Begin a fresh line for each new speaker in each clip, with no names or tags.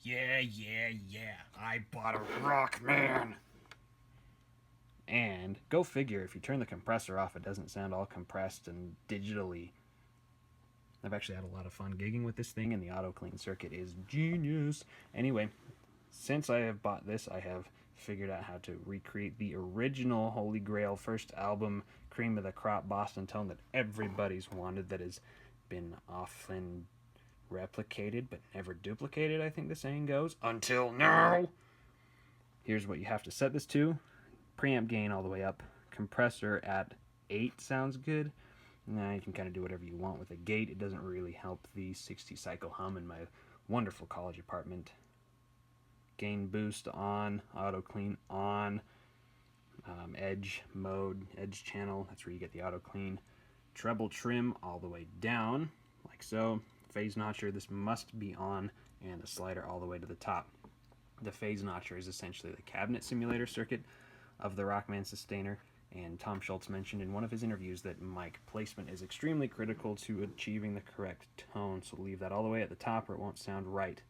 Yeah. I bought a Rockman. And go figure, if you turn the compressor off, it doesn't sound all compressed and digitally. I've actually had a lot of fun gigging with this thing, and the auto clean circuit is genius. Anyway, since I have bought this, I have figured out how to recreate the original Holy Grail first album, Cream of the Crop Boston tone that everybody's wanted, that has been often replicated but never duplicated, I think the saying goes, until now. Here's what you have to set this to. Preamp gain all the way up. Compressor at 8 sounds good. Now you can kind of do whatever you want with a gate. It doesn't really help the 60 cycle hum in my wonderful college apartment. Gain boost on, auto clean on, edge mode, edge channel, that's where you get the auto clean. Treble trim all the way down, like so. Phase notcher, this must be on, and the slider all the way to the top. The phase notcher is essentially the cabinet simulator circuit of the Rockman Sustainor, and Tom Schultz mentioned in one of his interviews that mic placement is extremely critical to achieving the correct tone, so leave that all the way at the top or it won't sound right.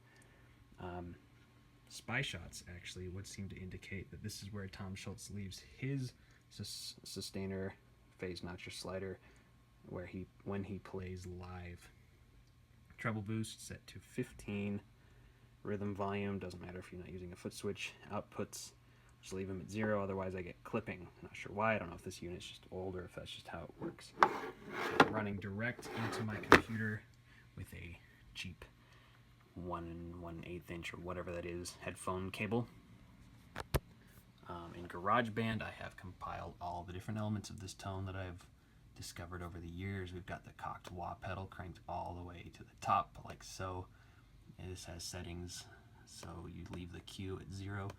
Spy shots actually would seem to indicate that this is where Tom Schultz leaves his Sustainor phase notcher slider when he plays live. Treble boost set to 15. Rhythm volume, doesn't matter if you're not using a foot switch. Outputs, just leave them at 0, otherwise I get clipping. Not sure why, I don't know if this unit's just old or if that's just how it works. So running direct into my computer with a cheap 1 1/8 inch or whatever that is headphone cable. In GarageBand, I have compiled all the different elements of this tone that I've discovered over the years. We've got the cocked wah pedal cranked all the way to the top, like so. And this has settings, so you leave the Q at 0,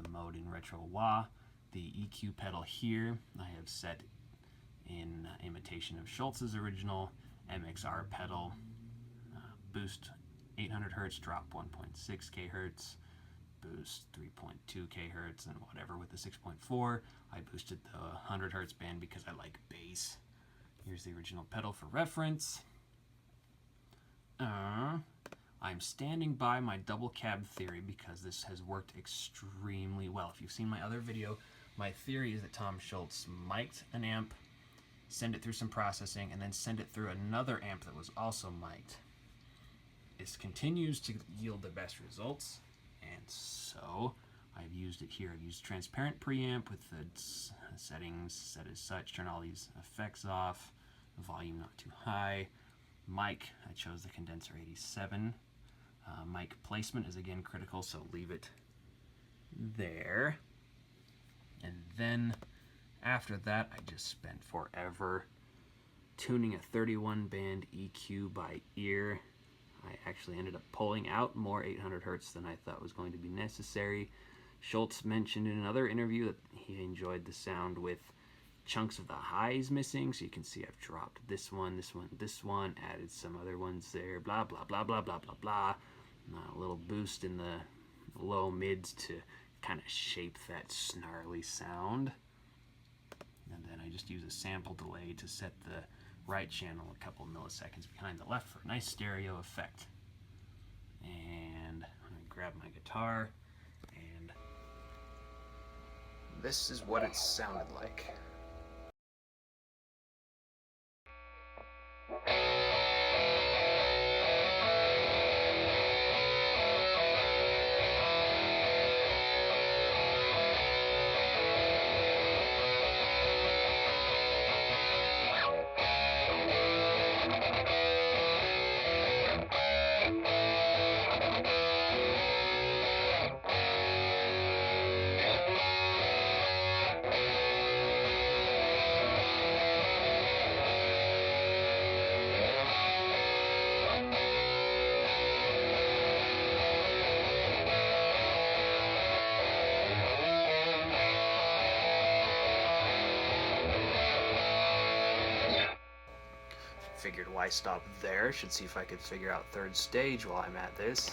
the mode in retro wah. The EQ pedal here I have set in imitation of Schultz's original MXR pedal. Boost 800 Hz, drop 1.6 kHz, boost 3.2 kHz, and whatever with the 6.4. I boosted the 100 Hz band because I like bass. Here's the original pedal for reference. I'm standing by my double cab theory because this has worked extremely well. If you've seen my other video, my theory is that Tom Schultz mic'd an amp, send it through some processing, and then send it through another amp that was also mic'd. This continues to yield the best results, and so I've used it here. I've used transparent preamp with the settings set as such, turn all these effects off, volume not too high. Mic, I chose the condenser 87. Mic placement is again critical, so leave it there. And then after that, I just spent forever tuning a 31 band EQ by ear. I actually ended up pulling out more 800 Hz than I thought was going to be necessary. Schultz mentioned in another interview that he enjoyed the sound with chunks of the highs missing, so you can see I've dropped this one, added some other ones there, blah, blah, blah, blah, blah, blah, blah. A little boost in the low mids to kind of shape that snarly sound. And then I just use a sample delay to set the right channel a couple milliseconds behind the left for a nice stereo effect. And I'm going to grab my guitar, and this is what it sounded like. Figured why stop there, should see if I could figure out third stage while I'm at this.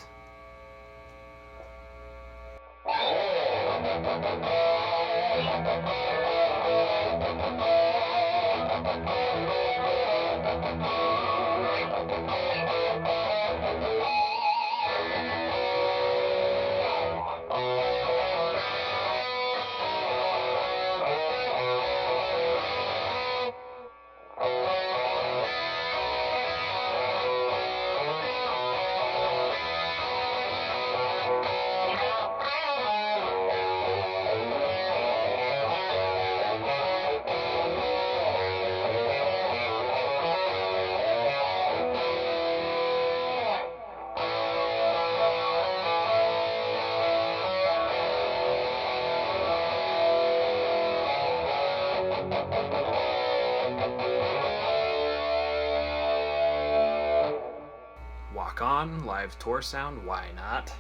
on, live tour sound, why not?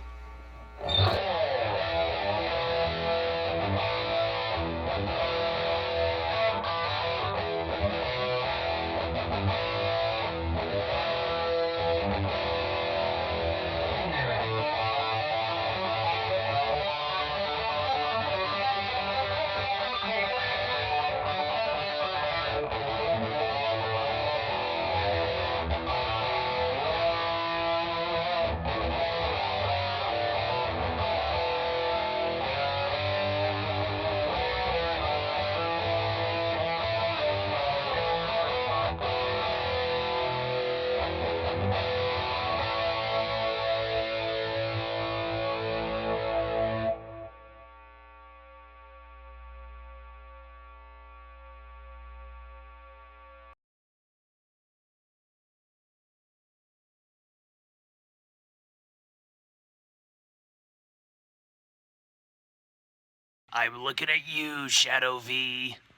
I'm looking at you, Shadow V.